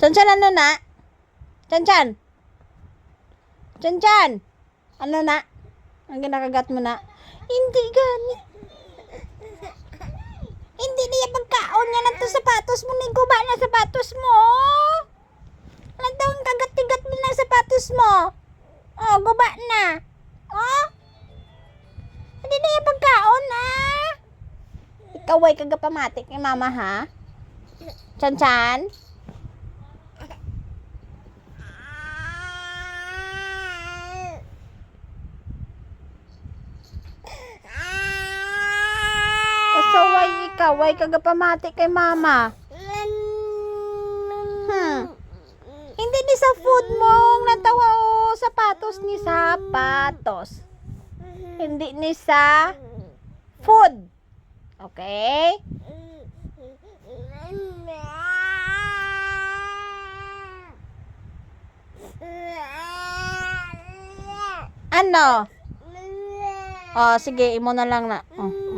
Chan-chan, ano na? Chan-chan. Chan-chan. Ano na? Ang ginakagat mo na? Hindi gani. Hindi niya pagkaon niya ng to sapatos mo. Niguba na sapatos mo. Ano daw ang kagat-tigat mo ng sapatos mo? Oh, guba na. Oh? Hindi niya pagkaon na. Ikaw ay kagapamatik ni mama ha? Chan-chan? Pasaway ikaw ay kagapamatik kay mama. Hindi ni sa food mo natawa o sapatos ni sapatos. Hindi ni sa food. Okay? Ano? Oh, sige, imo na lang na. Oh.